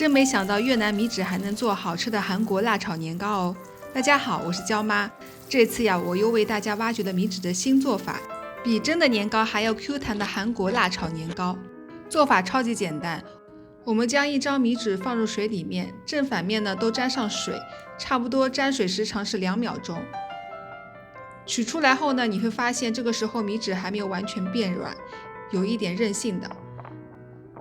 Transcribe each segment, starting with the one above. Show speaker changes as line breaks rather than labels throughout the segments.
真没想到越南米纸还能做好吃的韩国辣炒年糕哦！大家好，我是娇妈。这次呀，我又为大家挖掘了米纸的新做法，比真的年糕还要 Q 弹的韩国辣炒年糕。做法超级简单，我们将一张米纸放入水里面，正反面呢都沾上水，差不多沾水时长是2秒钟。取出来后呢，你会发现这个时候米纸还没有完全变软，有一点韧性的。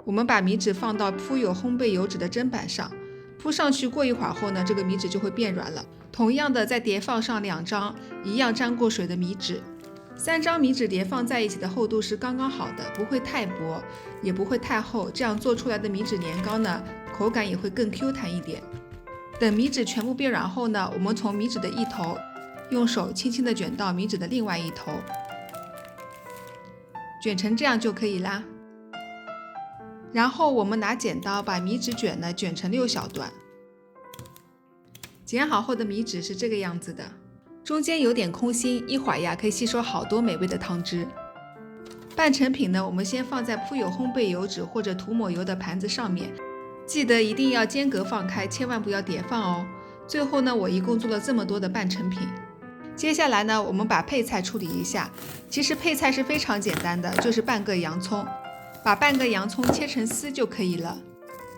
我们把米纸放到铺有烘焙油纸的砧板上，铺上去过一会儿后呢，这个米纸就会变软了。同样的，再叠放上2张一样沾过水的米纸，3张米纸叠放在一起的厚度是刚刚好的，不会太薄，也不会太厚，这样做出来的米纸年糕呢，口感也会更 Q 弹一点。等米纸全部变软后呢，我们从米纸的一头用手轻轻地卷到米纸的另外一头，卷成这样就可以啦。然后我们拿剪刀把米纸卷呢卷成6小段。剪好后的米纸是这个样子的，中间有点空心，一会儿呀可以吸收好多美味的汤汁。半成品呢，我们先放在铺有烘焙油纸或者涂抹油的盘子上面，记得一定要间隔放开，千万不要叠放哦。最后呢，我一共做了这么多的半成品。接下来呢，我们把配菜处理一下。其实配菜是非常简单的，就是半个洋葱。把半个洋葱切成丝就可以了。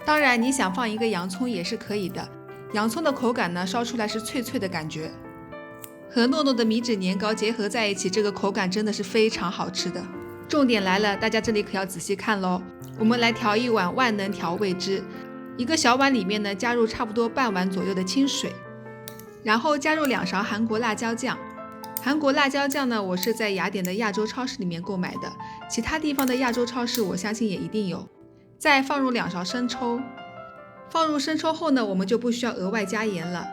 当然，你想放1个洋葱也是可以的。洋葱的口感呢，烧出来是脆脆的感觉，和糯糯的米纸年糕结合在一起，这个口感真的是非常好吃的。重点来了，大家这里可要仔细看咯。我们来调1碗万能调味汁，1个小碗里面呢，加入差不多半碗左右的清水，然后加入2勺韩国辣椒酱。韩国辣椒酱呢，我是在雅典的亚洲超市里面购买的，其他地方的亚洲超市我相信也一定有。再放入2勺生抽，放入生抽后呢，我们就不需要额外加盐了。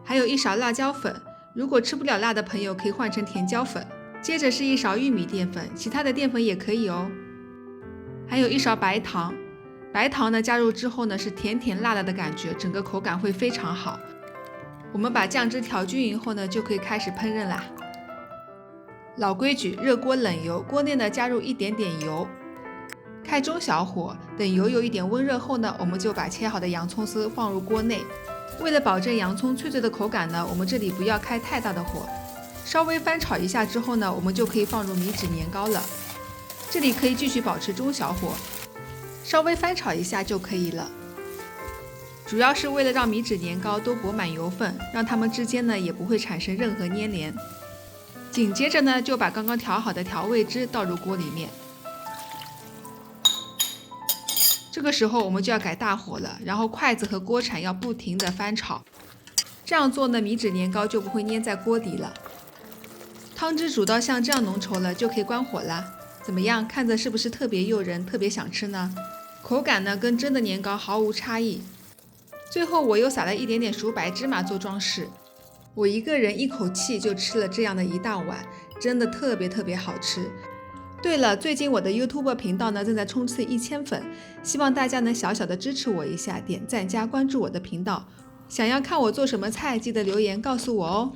还有1勺辣椒粉，如果吃不了辣的朋友可以换成甜椒粉。接着是1勺玉米淀粉，其他的淀粉也可以哦。还有1勺白糖，白糖呢加入之后呢，是甜甜辣辣的感觉，整个口感会非常好。我们把酱汁调均匀后呢，就可以开始烹饪啦。老规矩，热锅冷油，锅内呢加入一点点油，开中小火，等油有一点温热后呢，我们就把切好的洋葱丝放入锅内。为了保证洋葱脆脆的口感呢，我们这里不要开太大的火，稍微翻炒一下之后呢，我们就可以放入米纸年糕了。这里可以继续保持中小火，稍微翻炒一下就可以了。主要是为了让米纸年糕都裹满油分，让它们之间呢也不会产生任何粘连。紧接着呢，就把刚刚调好的调味汁倒入锅里面。这个时候我们就要改大火了，然后筷子和锅铲要不停地翻炒。这样做呢，米纸年糕就不会粘在锅底了。汤汁煮到像这样浓稠了，就可以关火啦。怎么样，看着是不是特别诱人，特别想吃呢？口感呢跟真的年糕毫无差异。最后我又撒了一点点熟白芝麻做装饰。我一个人一口气就吃了这样的一大碗，真的特别好吃。对了，最近我的 YouTube 频道呢正在冲刺1000粉，希望大家能小小的支持我一下，点赞加关注我的频道。想要看我做什么菜，记得留言告诉我哦。